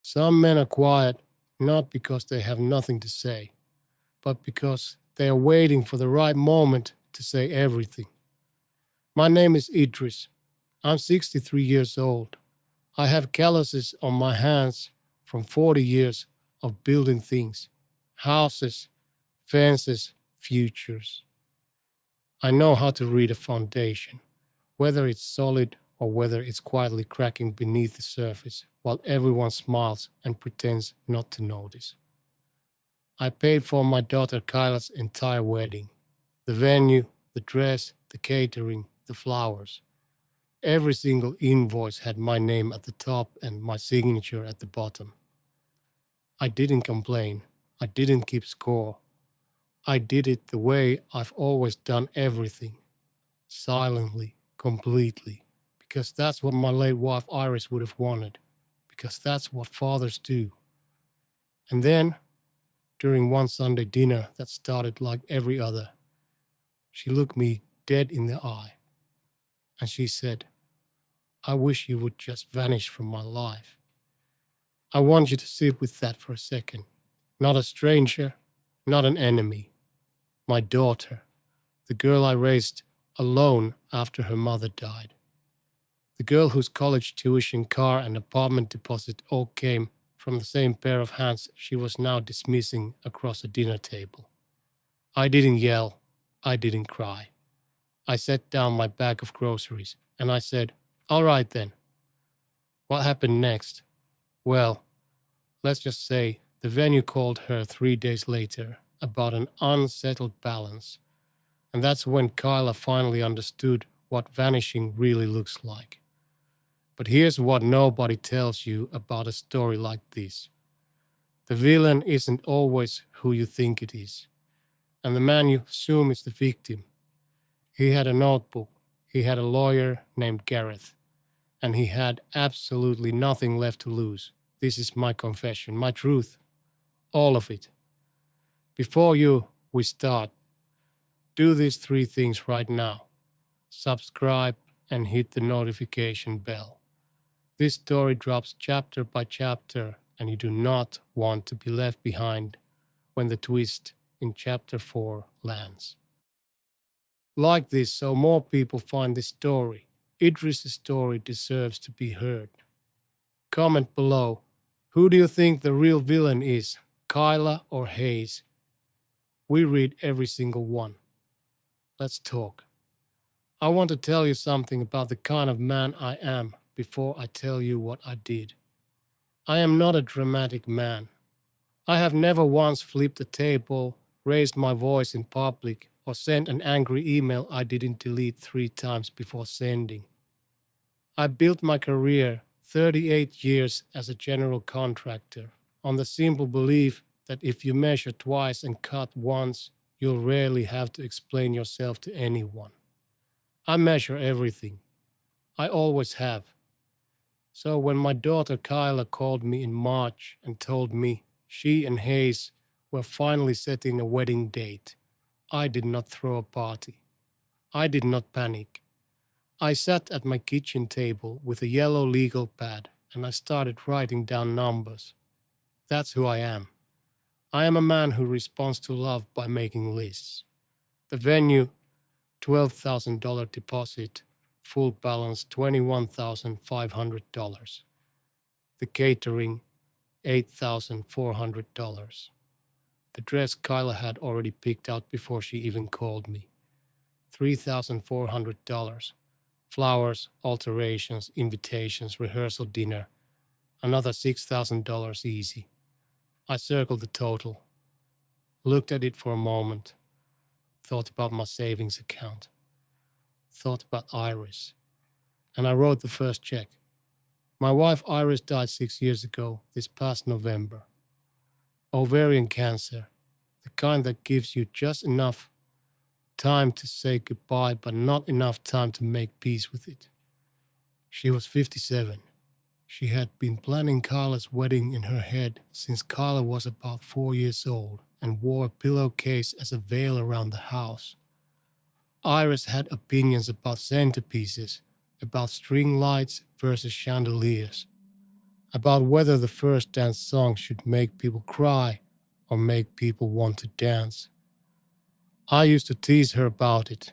Some men are quiet not because they have nothing to say, but because they are waiting for the right moment to say everything. My name is Idris. I'm 63 years old. I have calluses on my hands from 40 years of building things, houses, fences, futures. I know how to read a foundation, whether it's solid or whether it's quietly cracking beneath the surface while everyone smiles and pretends not to notice. I paid for my daughter Kyla's entire wedding, the venue, the dress, the catering, the flowers. Every single invoice had my name at the top and my signature at the bottom. I didn't complain. I didn't keep score. I did it the way I've always done everything, silently, completely, because that's what my late wife Iris would have wanted, because that's what fathers do. And then, during one Sunday dinner that started like every other, she looked me dead in the eye and she said, I wish you would just vanish from my life. I want you to sit with that for a second. Not a stranger, not an enemy. My daughter, the girl I raised alone after her mother died. The girl whose college tuition, car, and apartment deposit all came from the same pair of hands she was now dismissing across a dinner table. I didn't yell. I didn't cry. I set down my bag of groceries and I said, all right then. What happened next? Well, let's just say the venue called her 3 days later about an unsettled balance. And that's when Kyla finally understood what vanishing really looks like. But here's what nobody tells you about a story like this. The villain isn't always who you think it is. And the man you assume is the victim. He had a notebook. He had a lawyer named Gareth. And he had absolutely nothing left to lose. This is my confession, my truth. All of it. Before we start, do these three things right now. Subscribe and hit the notification bell. This story drops chapter by chapter, and you do not want to be left behind when the twist in chapter 4 lands. Like this, so more people find this story. Idris' story deserves to be heard. Comment below. Who do you think the real villain is, Kyla or Hayes? We read every single one. Let's talk. I want to tell you something about the kind of man I am before I tell you what I did. I am not a dramatic man. I have never once flipped a table, raised my voice in public, or sent an angry email I didn't delete 3 times before sending. I built my career 38 years as a general contractor on the simple belief that if you measure twice and cut once, you'll rarely have to explain yourself to anyone. I measure everything. I always have. So when my daughter Kyla called me in March and told me she and Hayes were finally setting a wedding date, I did not throw a party. I did not panic. I sat at my kitchen table with a yellow legal pad and I started writing down numbers. That's who I am. I am a man who responds to love by making lists. The venue, $12,000 deposit, full balance $21,500. The catering, $8,400. The dress Kyla had already picked out before she even called me. $3,400. Flowers, alterations, invitations, rehearsal dinner. Another $6,000 easy. I circled the total, looked at it for a moment, thought about my savings account, thought about Iris, and I wrote the first check. My wife Iris died 6 years ago, this past November. Ovarian cancer, the kind that gives you just enough time to say goodbye, but not enough time to make peace with it. She was 57. She had been planning Carla's wedding in her head since Carla was about 4 years old and wore a pillowcase as a veil around the house. Iris had opinions about centerpieces, about string lights versus chandeliers. about whether the first dance song should make people cry or make people want to dance. I used to tease her about it.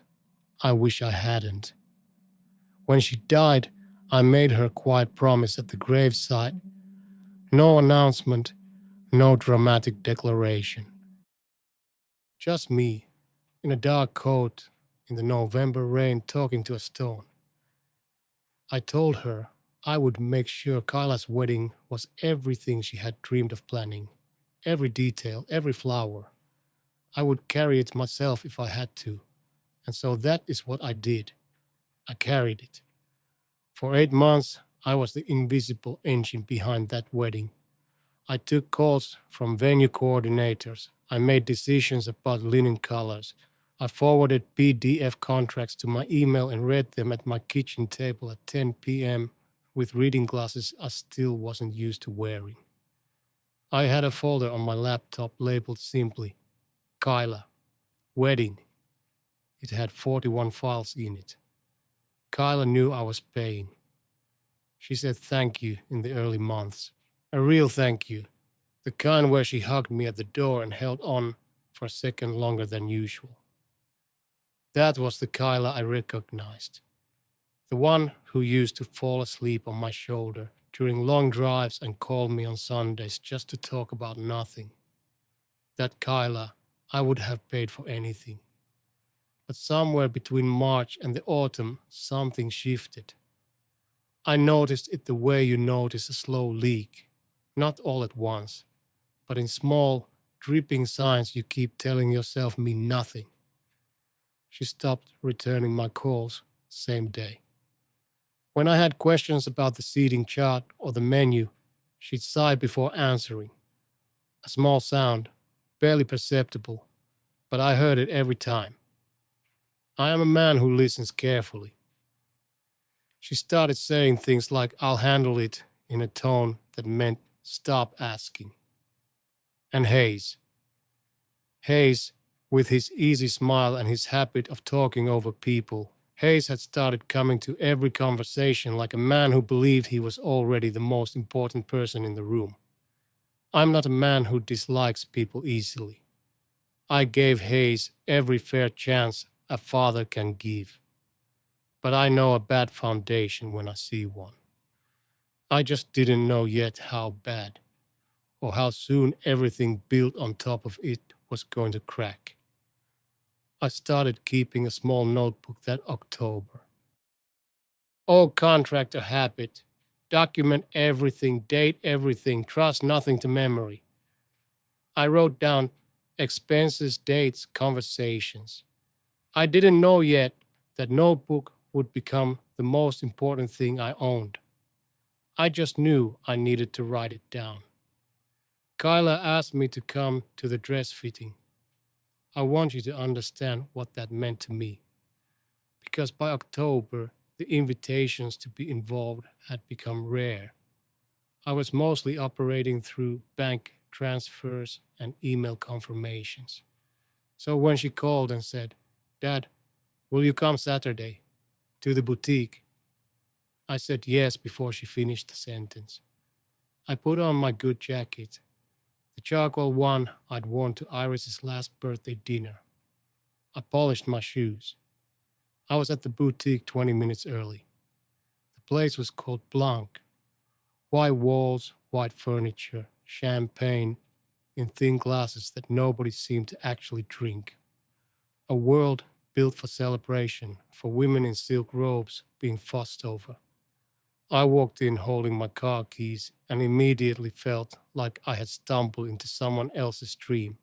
I wish I hadn't. When she died, I made her a quiet promise at the graveside. No announcement, no dramatic declaration. Just me, in a dark coat, in the November rain, talking to a stone. I told her I would make sure Kyla's wedding was everything she had dreamed of planning. Every detail, every flower. I would carry it myself if I had to. And so that is what I did. I carried it. For 8 months, I was the invisible engine behind that wedding. I took calls from venue coordinators. I made decisions about linen colors. I forwarded PDF contracts to my email and read them at my kitchen table at 10 p.m. with reading glasses I still wasn't used to wearing. I had a folder on my laptop labeled simply Kyla, Wedding. It had 41 files in it. Kyla knew I was paying. She said thank you in the early months. A real thank you. The kind where she hugged me at the door and held on for a second longer than usual. That was the Kyla I recognized. The one who used to fall asleep on my shoulder during long drives and call me on Sundays just to talk about nothing. That Kyla I would have paid for anything. But somewhere between March and the autumn, something shifted. I noticed it the way you notice a slow leak, not all at once, but in small, dripping signs you keep telling yourself mean nothing. She stopped returning my calls same day. When I had questions about the seating chart or the menu, she'd sigh before answering. A small sound, barely perceptible, but I heard it every time. I am a man who listens carefully. She started saying things like, I'll handle it, in a tone that meant stop asking. And Hayes, with his easy smile and his habit of talking over people, Hayes had started coming to every conversation like a man who believed he was already the most important person in the room. I'm not a man who dislikes people easily. I gave Hayes every fair chance a father can give. But I know a bad foundation when I see one. I just didn't know yet how bad, or how soon everything built on top of it was going to crack. I started keeping a small notebook that October. Oh, contractor habit. Document everything, date everything, trust nothing to memory. I wrote down expenses, dates, conversations. I didn't know yet that notebook would become the most important thing I owned. I just knew I needed to write it down. Kyla asked me to come to the dress fitting. I want you to understand what that meant to me. Because by October, the invitations to be involved had become rare. I was mostly operating through bank transfers and email confirmations. So when she called and said, Dad, will you come Saturday to the boutique? I said yes before she finished the sentence. I put on my good jacket, the charcoal one I'd worn to Iris's last birthday dinner. I polished my shoes. I was at the boutique 20 minutes early. The place was called Blanc. White walls, white furniture, champagne in thin glasses that nobody seemed to actually drink. A world built for celebration, for women in silk robes being fussed over. I walked in holding my car keys and immediately felt like I had stumbled into someone else's dream.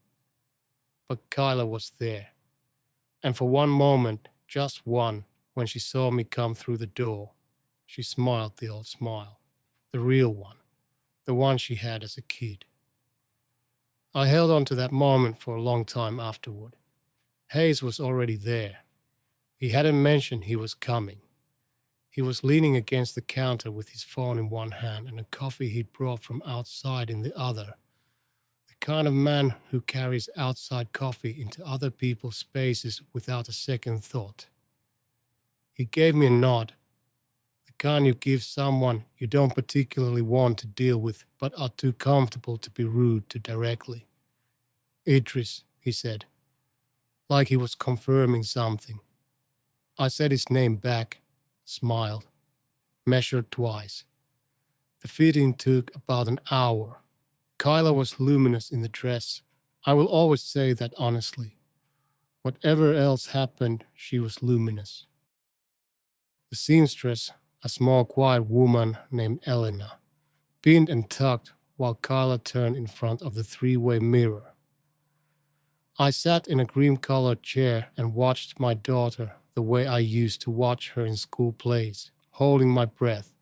But Kyla was there. And for one moment, just one, when she saw me come through the door, she smiled the old smile, the real one, the one she had as a kid. I held on to that moment for a long time afterward. Hayes was already there. He hadn't mentioned he was coming. He was leaning against the counter with his phone in one hand and a coffee he'd brought from outside in the other. The kind of man who carries outside coffee into other people's spaces without a second thought. He gave me a nod, the kind you give someone you don't particularly want to deal with but are too comfortable to be rude to directly. Idris, he said, like he was confirming something. I said his name back, smiled, measured twice. The fitting took about an hour. Kyla was luminous in the dress. I will always say that honestly. Whatever else happened, she was luminous. The seamstress, a small quiet woman named Elena, pinned and tucked while Kyla turned in front of the three-way mirror. I sat in a cream-colored chair and watched my daughter the way I used to watch her in school plays, holding my breath,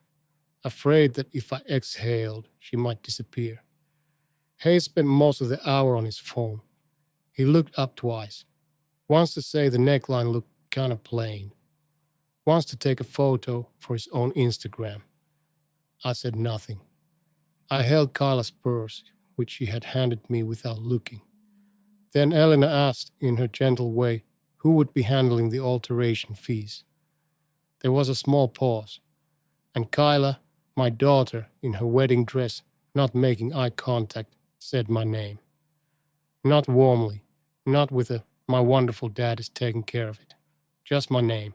afraid that if I exhaled, she might disappear. Hayes spent most of the hour on his phone. He looked up twice, once to say the neckline looked kind of plain, once to take a photo for his own Instagram. I said nothing. I held Kyla's purse, which she had handed me without looking. Then Elena asked, in her gentle way, who would be handling the alteration fees. There was a small pause, and Kyla, my daughter, in her wedding dress, not making eye contact, said my name. Not warmly, not with a "my wonderful dad is taking care of it." Just my name,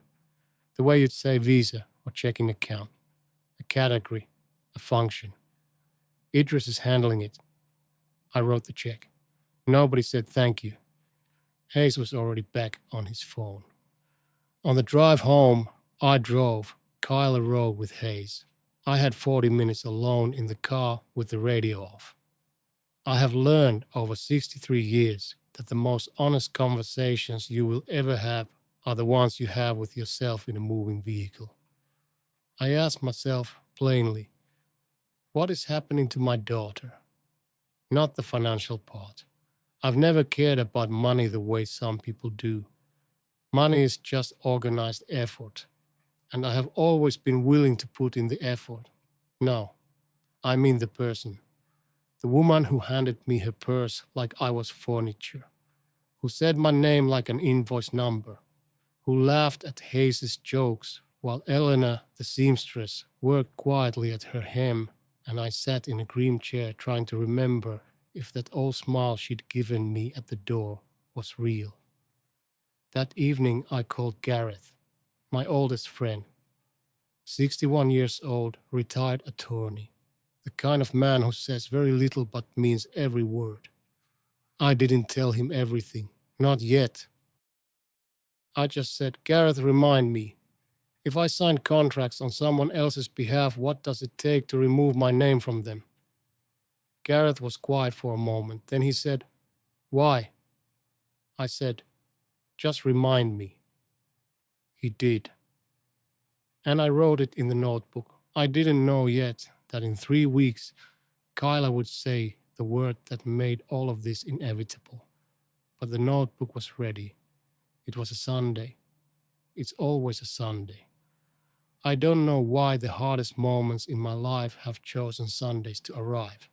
the way you'd say visa or checking account, a category, a function. Idris is handling it. I wrote the check. Nobody said thank you. Hayes was already back on his phone. On the drive home, I drove. Kyla rode with Hayes. I had 40 minutes alone in the car with the radio off. I have learned over 63 years that the most honest conversations you will ever have are the ones you have with yourself in a moving vehicle. I asked myself plainly, what is happening to my daughter? Not the financial part. I've never cared about money the way some people do. Money is just organized effort, and I have always been willing to put in the effort. No, I mean the person. The woman who handed me her purse like I was furniture, who said my name like an invoice number, who laughed at Hayes's jokes while Elena, the seamstress, worked quietly at her hem, and I sat in a cream chair trying to remember if that old smile she'd given me at the door was real. That evening I called Gareth, my oldest friend, 61 years old, retired attorney, the kind of man who says very little but means every word. I didn't tell him everything, not yet. I just said, Gareth, remind me, if I sign contracts on someone else's behalf, what does it take to remove my name from them? Gareth was quiet for a moment. Then he said, why? I said, just remind me. He did. And I wrote it in the notebook. I didn't know yet that in 3 weeks, Kyla would say the word that made all of this inevitable. But the notebook was ready. It was a Sunday. It's always a Sunday. I don't know why the hardest moments in my life have chosen Sundays to arrive.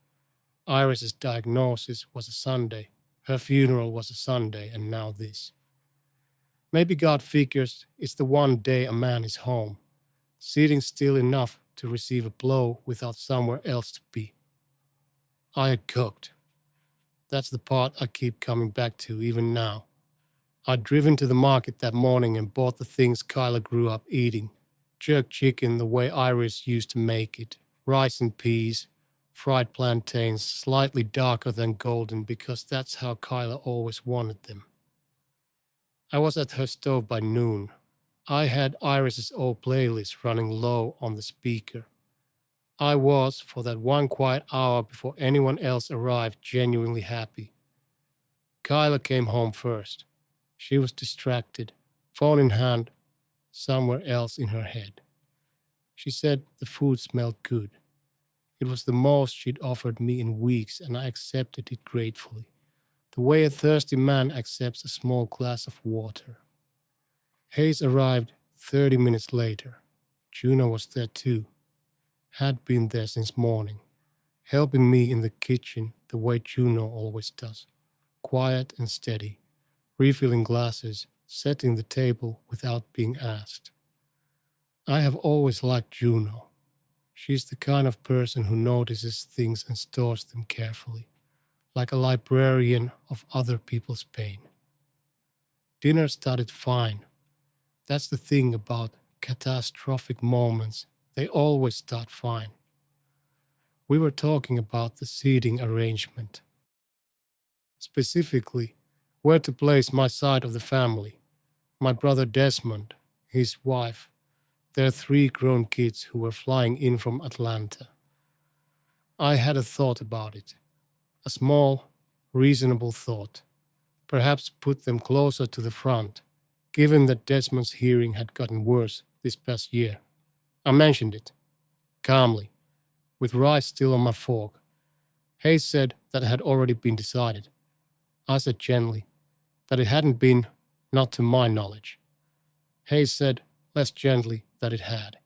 Iris's diagnosis was a Sunday. Her funeral was a Sunday, and now this. Maybe God figures it's the one day a man is home, sitting still enough to receive a blow without somewhere else to be. I had cooked. That's the part I keep coming back to even now. I'd driven to the market that morning and bought the things Kyla grew up eating. Jerk chicken the way Iris used to make it, rice and peas, fried plantains slightly darker than golden because that's how Kyla always wanted them. I was at her stove by noon. I had Iris's old playlist running low on the speaker. I was, for that one quiet hour before anyone else arrived, genuinely happy. Kyla came home first. She was distracted, phone in hand, somewhere else in her head. She said the food smelled good. It was the most she'd offered me in weeks, and I accepted it gratefully, the way a thirsty man accepts a small glass of water. Hayes arrived 30 minutes later. Juno was there too, had been there since morning, helping me in the kitchen the way Juno always does, quiet and steady, refilling glasses, setting the table without being asked. I have always liked Juno. She's the kind of person who notices things and stores them carefully, like a librarian of other people's pain. Dinner started fine. That's the thing about catastrophic moments. They always start fine. We were talking about the seating arrangement, specifically where to place my side of the family. My brother Desmond, his wife, their three grown kids who were flying in from Atlanta. I had a thought about it, a small, reasonable thought. Perhaps put them closer to the front, given that Desmond's hearing had gotten worse this past year. I mentioned it, calmly, with rice still on my fork. Hayes said that it had already been decided. I said gently that it hadn't been, not to my knowledge. Hayes said less gently that it had.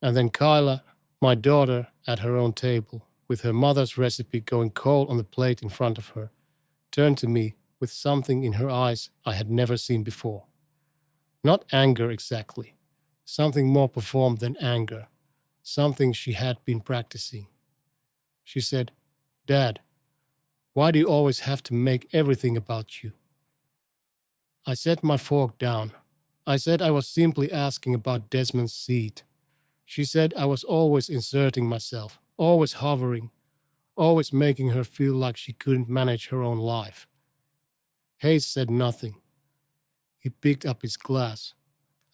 And then Kyla, my daughter, at her own table, with her mother's recipe going cold on the plate in front of her, turned to me with something in her eyes I had never seen before. Not anger exactly, something more performed than anger, something she had been practicing. She said, "Dad, why do you always have to make everything about you?" I set my fork down. I said I was simply asking about Desmond's seat. She said I was always inserting myself, always hovering, always making her feel like she couldn't manage her own life. Hayes said nothing. He picked up his glass.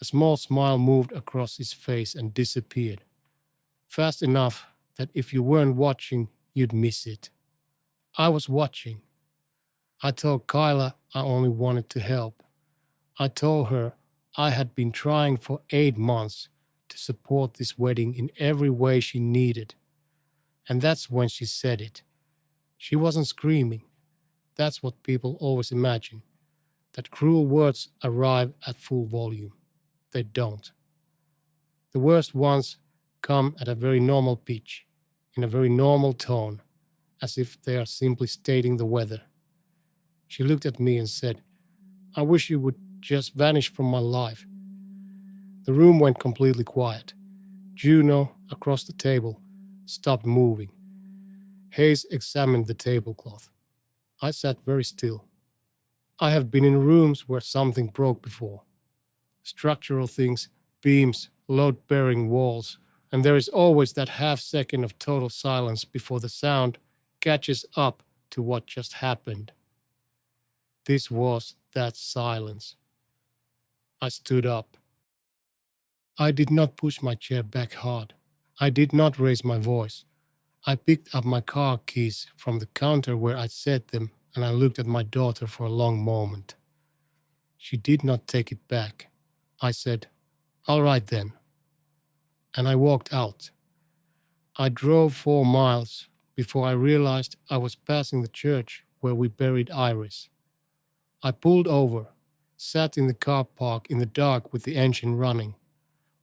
A small smile moved across his face and disappeared, fast enough that if you weren't watching, you'd miss it. I was watching. I told Kyla I only wanted to help. I told her I had been trying for 8 months to support this wedding in every way she needed. And that's when she said it. She wasn't screaming. That's what people always imagine, that cruel words arrive at full volume. They don't. The worst ones come at a very normal pitch, in a very normal tone, as if they are simply stating the weather. She looked at me and said, "I wish you would just vanish from my life." The room went completely quiet. Juno, across the table, stopped moving. Hayes examined the tablecloth. I sat very still. I have been in rooms where something broke before. Structural things, beams, load-bearing walls, and there is always that half second of total silence before the sound catches up to what just happened. This was that silence. I stood up. I did not push my chair back hard. I did not raise my voice. I picked up my car keys from the counter where I'd set them, and I looked at my daughter for a long moment. She did not take it back. I said, "All right then." And I walked out. I drove 4 miles before I realized I was passing the church where we buried Iris. I pulled over, sat in the car park in the dark with the engine running,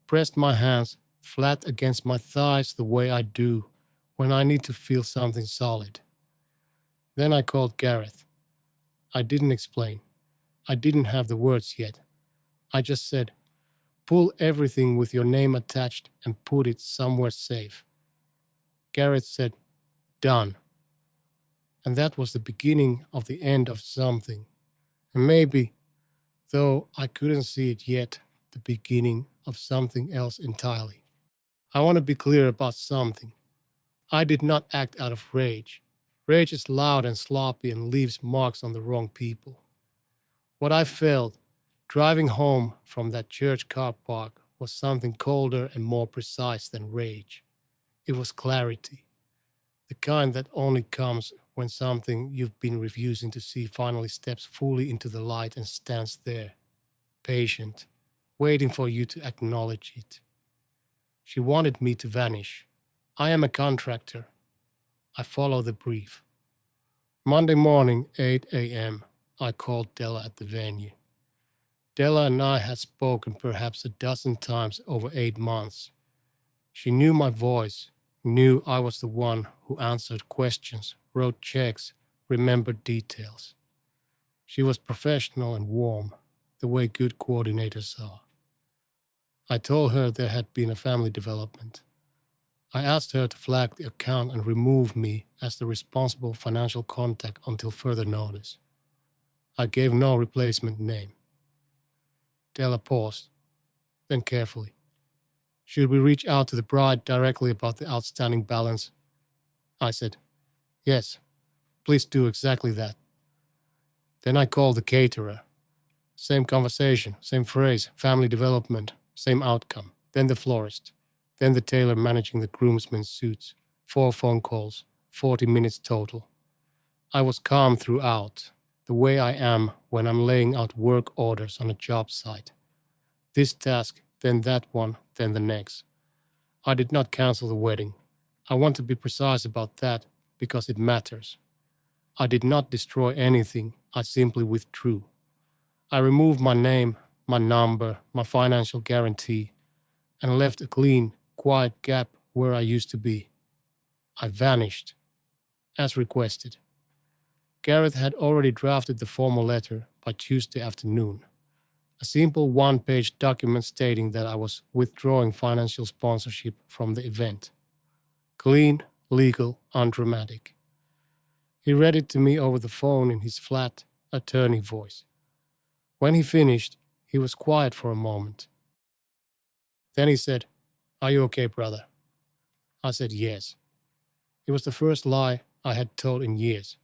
pressed my hands flat against my thighs the way I do when I need to feel something solid. Then I called Gareth. I didn't explain. I didn't have the words yet. I just said, "Pull everything with your name attached and put it somewhere safe." Gareth said, "Done." And that was the beginning of the end of something. And maybe, though I couldn't see it yet, the beginning of something else entirely. I want to be clear about something. I did not act out of rage. Rage is loud and sloppy and leaves marks on the wrong people. What I felt driving home from that church car park was something colder and more precise than rage. It was clarity, the kind that only comes when something you've been refusing to see finally steps fully into the light and stands there, patient, waiting for you to acknowledge it. She wanted me to vanish. I am a contractor. I follow the brief. Monday morning, 8 a.m., I called Della at the venue. Della and I had spoken perhaps a dozen times over 8 months. She knew my voice, knew I was the one who answered questions, wrote checks, remembered details. She was professional and warm, the way good coordinators are. I told her there had been a family development. I asked her to flag the account and remove me as the responsible financial contact until further notice. I gave no replacement name. Della paused, then carefully. Should we reach out to the bride directly about the outstanding balance? I said, yes, please do exactly that. Then I called the caterer. Same conversation, same phrase, family development, same outcome. Then the florist. Then the tailor managing the groomsmen's suits. 4 phone calls, 40 minutes total. I was calm throughout, the way I am when I'm laying out work orders on a job site. This task, then that one, then the next. I did not cancel the wedding. I want to be precise about that because it matters. I did not destroy anything, I simply withdrew. I removed my name, my number, my financial guarantee, and left a clean, quiet gap where I used to be. I vanished, as requested. Gareth had already drafted the formal letter by Tuesday afternoon. A simple one-page document stating that I was withdrawing financial sponsorship from the event. Clean, legal, undramatic. He read it to me over the phone in his flat, attorney voice. When he finished, he was quiet for a moment. Then he said, "Are you okay, brother?" I said yes. It was the first lie I had told in years,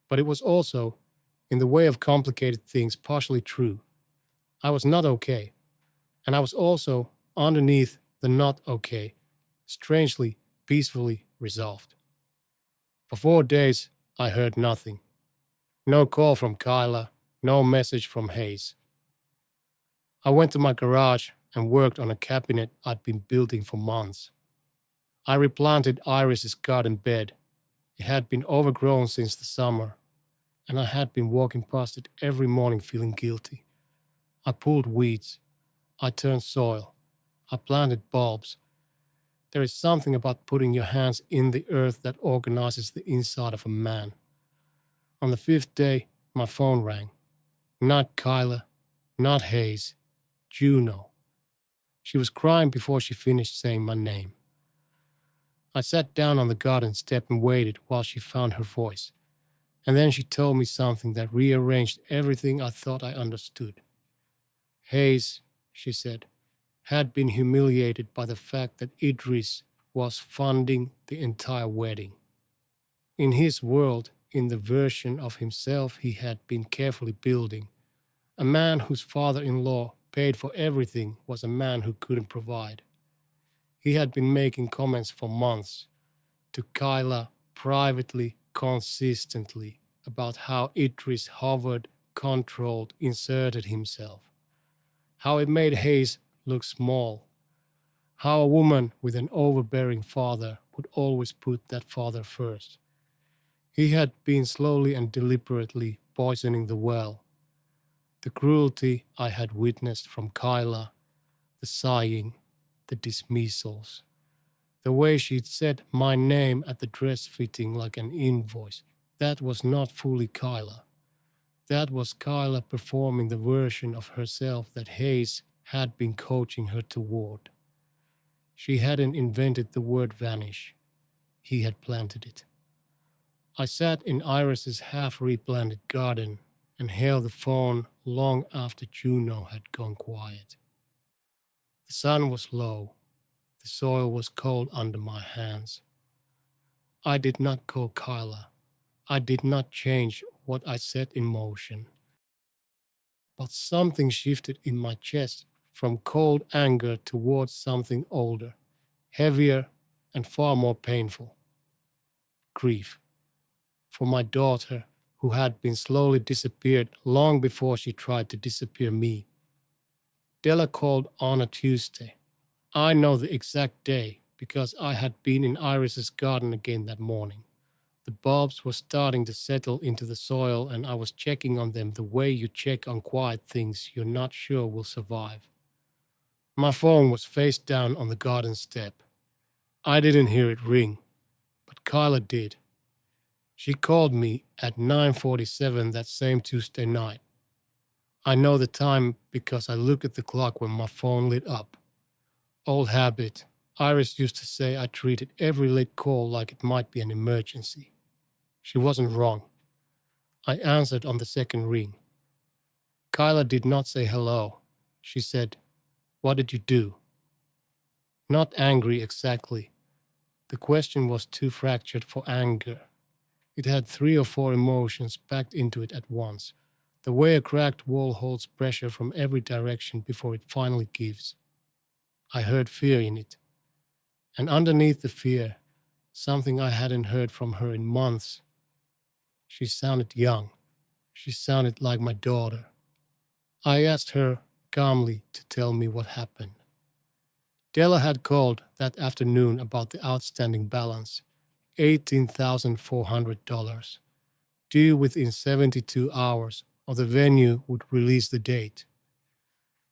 but it was also, in the way of complicated things, partially true. I was not okay, and I was also, underneath the not okay, strangely, peacefully resolved. For 4 days, I heard nothing. No call from Kyla, no message from Hayes. I went to my garage and worked on a cabinet I'd been building for months. I replanted Iris's garden bed. It had been overgrown since the summer, and I had been walking past it every morning feeling guilty. I pulled weeds. I turned soil. I planted bulbs. There is something about putting your hands in the earth that organizes the inside of a man. On the 5th day, my phone rang. Not Kyla, not Hayes, Juno. She was crying before she finished saying my name. I sat down on the garden step and waited while she found her voice. And then she told me something that rearranged everything I thought I understood. Hayes, she said, had been humiliated by the fact that Idris was funding the entire wedding. In his world, in the version of himself he had been carefully building, a man whose father-in-law paid for everything was a man who couldn't provide. He had been making comments for months to Kyla privately, consistently, about how Idris hovered, controlled, inserted himself. How it made Hayes look small. How a woman with an overbearing father would always put that father first. He had been slowly and deliberately poisoning the well. The cruelty I had witnessed from Kyla, the sighing, the dismissals, the way she'd said my name at the dress fitting like an invoice, that was not fully Kyla. That was Kyla performing the version of herself that Hayes had been coaching her toward. She hadn't invented the word vanish. He had planted it. I sat in Iris's half-replanted garden and held the phone long after Juno had gone quiet. The sun was low. The soil was cold under my hands. I did not call Kyla. I did not change what I set in motion. But something shifted in my chest from cold anger towards something older, heavier, and far more painful. Grief. For my daughter, who had been slowly disappeared long before she tried to disappear me. Della called on a Tuesday. I know the exact day because I had been in Iris's garden again that morning. The bulbs were starting to settle into the soil and I was checking on them the way you check on quiet things you're not sure will survive. My phone was face down on the garden step. I didn't hear it ring, but Kyla did. She called me at 9:47 that same Tuesday night. I know the time because I looked at the clock when my phone lit up. Old habit. Iris used to say I treated every late call like it might be an emergency. She wasn't wrong. I answered on the second ring. Kyla did not say hello. She said, "What did you do?" Not angry exactly. The question was too fractured for anger. It had 3 or 4 emotions packed into it at once, the way a cracked wall holds pressure from every direction before it finally gives. I heard fear in it. And underneath the fear, something I hadn't heard from her in months. She sounded young. She sounded like my daughter. I asked her calmly to tell me what happened. Della had called that afternoon about the outstanding balance, $18,400, due within 72 hours, or the venue would release the date.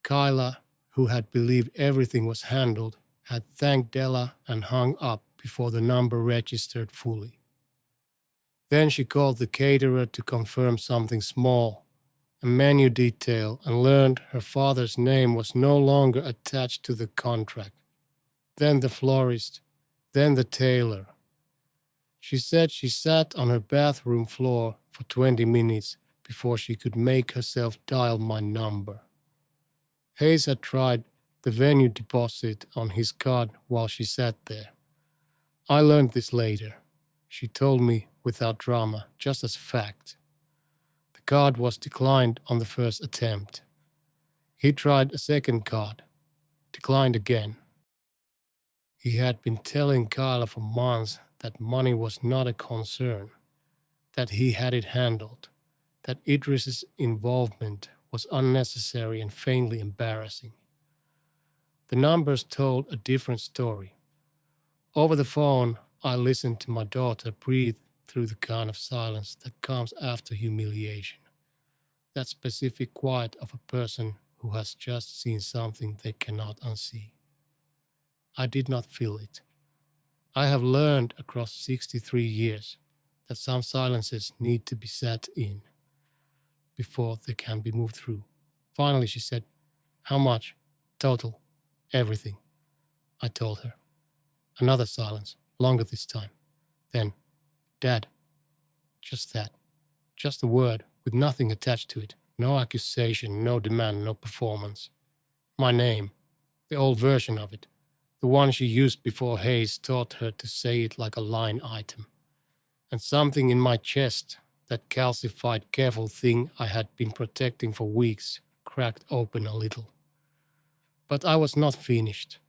Kyla, who had believed everything was handled, had thanked Della and hung up before the number registered fully. Then she called the caterer to confirm something small, a menu detail, and learned her father's name was no longer attached to the contract. Then the florist, then the tailor. She said she sat on her bathroom floor for 20 minutes before she could make herself dial my number. Hayes had tried the venue deposit on his card while she sat there. I learned this later. She told me without drama, just as fact. The card was declined on the first attempt. He tried a second card, declined again. He had been telling Kyla for months that money was not a concern, that he had it handled, that Idris's involvement was unnecessary and faintly embarrassing. The numbers told a different story. Over the phone, I listened to my daughter breathe through the kind of silence that comes after humiliation, that specific quiet of a person who has just seen something they cannot unsee. I did not feel it. I have learned across 63 years that some silences need to be sat in before they can be moved through. Finally, she said, "How much? Total? Everything?" I told her. Another silence, longer this time. Then, "Dad." Just that. Just a word with nothing attached to it. No accusation, no demand, no performance. My name. The old version of it. The one she used before Hayes taught her to say it like a line item. And something in my chest, that calcified, careful thing I had been protecting for weeks, cracked open a little. But I was not finished,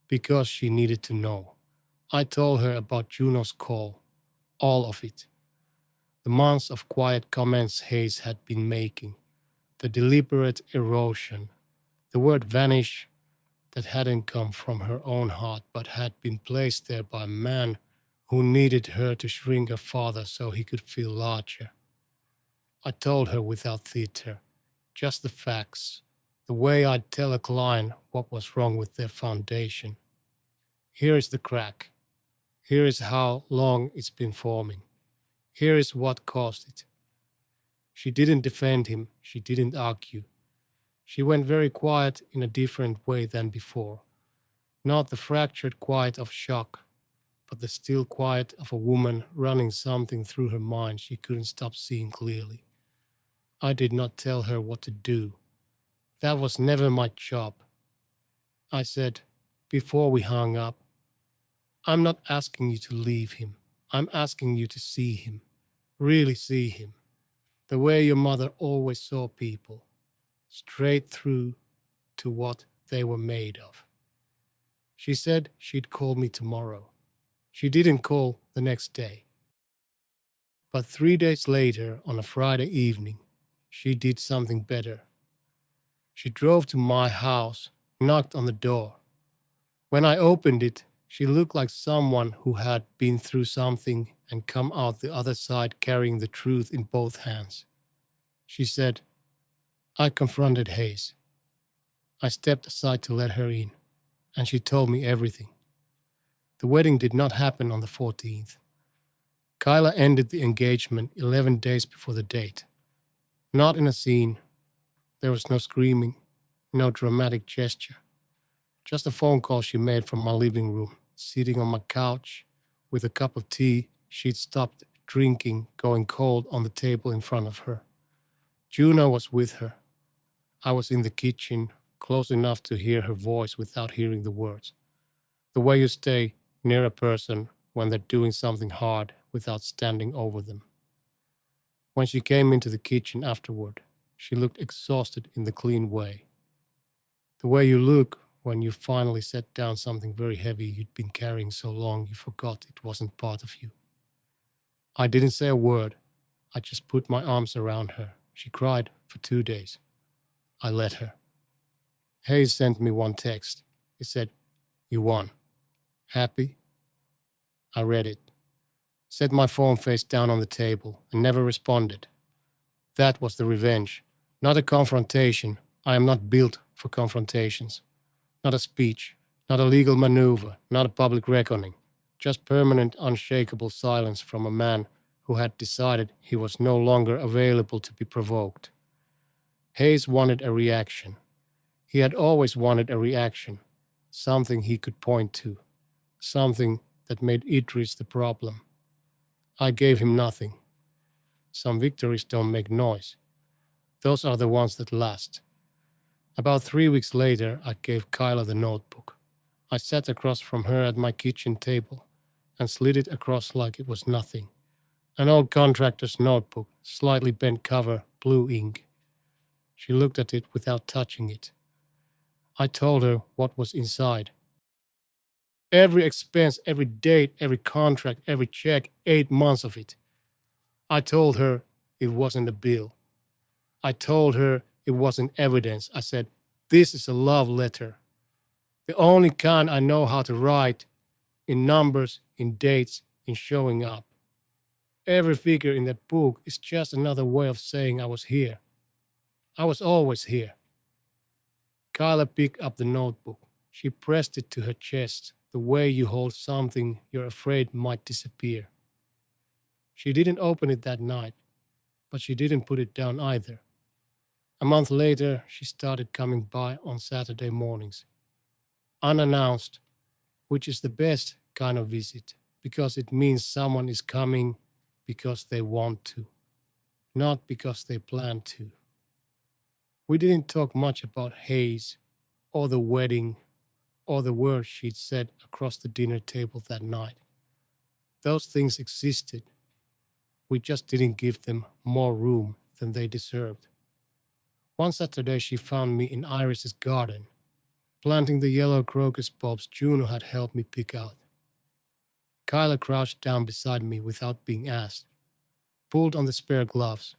because she needed to know. I told her about Juno's call, all of it. The months of quiet comments Hayes had been making, the deliberate erosion, the word vanish that hadn't come from her own heart but had been placed there by a man who needed her to shrink her father so he could feel larger. I told her without theater, just the facts, the way I'd tell a client what was wrong with their foundation. Here is the crack. Here is how long it's been forming. Here is what caused it. She didn't defend him. She didn't argue. She went very quiet in a different way than before. Not the fractured quiet of shock, but the still quiet of a woman running something through her mind she couldn't stop seeing clearly. I did not tell her what to do. That was never my job. I said, before we hung up, "I'm not asking you to leave him. I'm asking you to see him, really see him, the way your mother always saw people, straight through to what they were made of." She said she'd call me tomorrow. She didn't call the next day. But 3 days later, on a Friday evening, she did something better. She drove to my house, knocked on the door. When I opened it, she looked like someone who had been through something and come out the other side carrying the truth in both hands. She said, "I confronted Hayes." I stepped aside to let her in, and she told me everything. The wedding did not happen on the 14th. Kyla ended the engagement 11 days before the date. Not in a scene. There was no screaming, no dramatic gesture. Just a phone call she made from my living room, sitting on my couch with a cup of tea she'd stopped drinking going cold on the table in front of her. Juno was with her. I was in the kitchen, close enough to hear her voice without hearing the words. The way you stay near a person when they're doing something hard without standing over them. When she came into the kitchen afterward, she looked exhausted in the clean way. The way you look when you finally set down something very heavy you'd been carrying so long you forgot it wasn't part of you. I didn't say a word. I just put my arms around her. She cried for 2 days. I let her. Hayes sent me one text. He said, "You won. Happy?" I read it, set my phone face down on the table, and never responded. That was the revenge, not a confrontation. I am not built for confrontations. Not a speech, not a legal maneuver, not a public reckoning. Just permanent, unshakable silence from a man who had decided he was no longer available to be provoked. Hayes wanted a reaction. He had always wanted a reaction, something he could point to, something that made Idris the problem. I gave him nothing. Some victories don't make noise. Those are the ones that last. About 3 weeks later, I gave Kyla the notebook. I sat across from her at my kitchen table and slid it across like it was nothing. An old contractor's notebook, slightly bent cover, blue ink. She looked at it without touching it. I told her what was inside. Every expense, every date, every contract, every check, 8 months of it. I told her it wasn't a bill. I told her it wasn't evidence. I said, "This is a love letter. The only kind I know how to write, in numbers, in dates, in showing up. Every figure in that book is just another way of saying I was here. I was always here." Kyla picked up the notebook. She pressed it to her chest, the way you hold something you're afraid might disappear. She didn't open it that night, but she didn't put it down either. A month later, she started coming by on Saturday mornings, unannounced, which is the best kind of visit, because it means someone is coming because they want to, not because they plan to. We didn't talk much about Hayes, or the wedding, or the words she'd said across the dinner table that night. Those things existed. We just didn't give them more room than they deserved. One Saturday, she found me in Iris's garden, planting the yellow crocus bulbs Juno had helped me pick out. Kyla crouched down beside me without being asked, pulled on the spare gloves,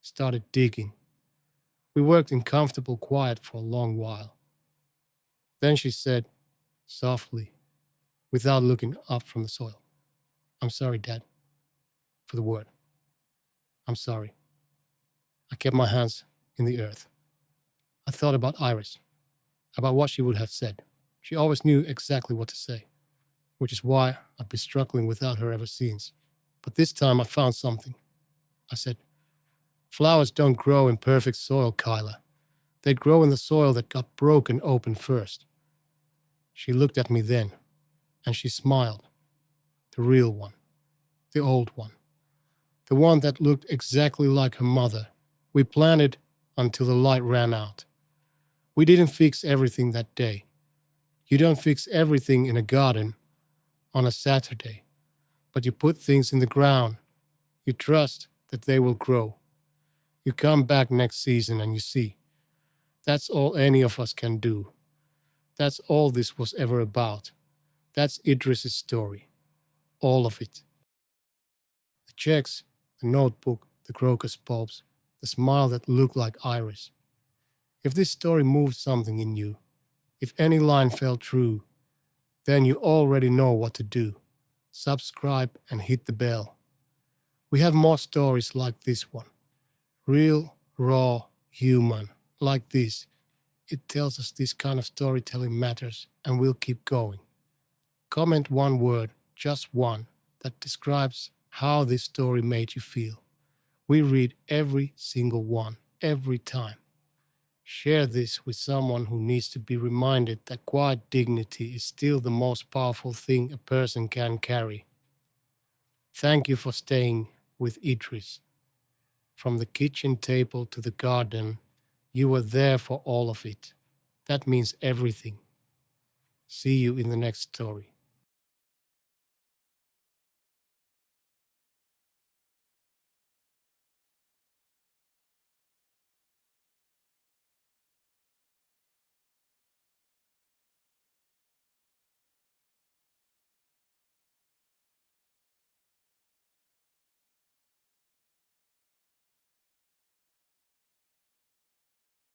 started digging. We worked in comfortable quiet for a long while. Then she said, softly, without looking up from the soil, "I'm sorry, Dad, for the word. I'm sorry." I kept my hands in the earth. I thought about Iris, about what she would have said. She always knew exactly what to say, which is why I've been struggling without her ever since. But this time I found something. I said, "Flowers don't grow in perfect soil, Kyla. They grow in the soil that got broken open first." She looked at me then, and she smiled. The real one, the old one, the one that looked exactly like her mother. We planted until the light ran out. We didn't fix everything that day. You don't fix everything in a garden on a Saturday, but you put things in the ground. You trust that they will grow. You come back next season and you see. That's all any of us can do. That's all this was ever about. That's Idris's story. All of it. The checks, the notebook, the crocus bulbs, the smile that looked like Iris. If this story moved something in you, if any line felt true, then you already know what to do. Subscribe and hit the bell. We have more stories like this one. Real, raw, human, like this. It tells us this kind of storytelling matters, and we'll keep going. Comment one word, just one, that describes how this story made you feel. We read every single one, every time. Share this with someone who needs to be reminded that quiet dignity is still the most powerful thing a person can carry. Thank you for staying with Idris. From the kitchen table to the garden, you were there for all of it. That means everything. See you in the next story.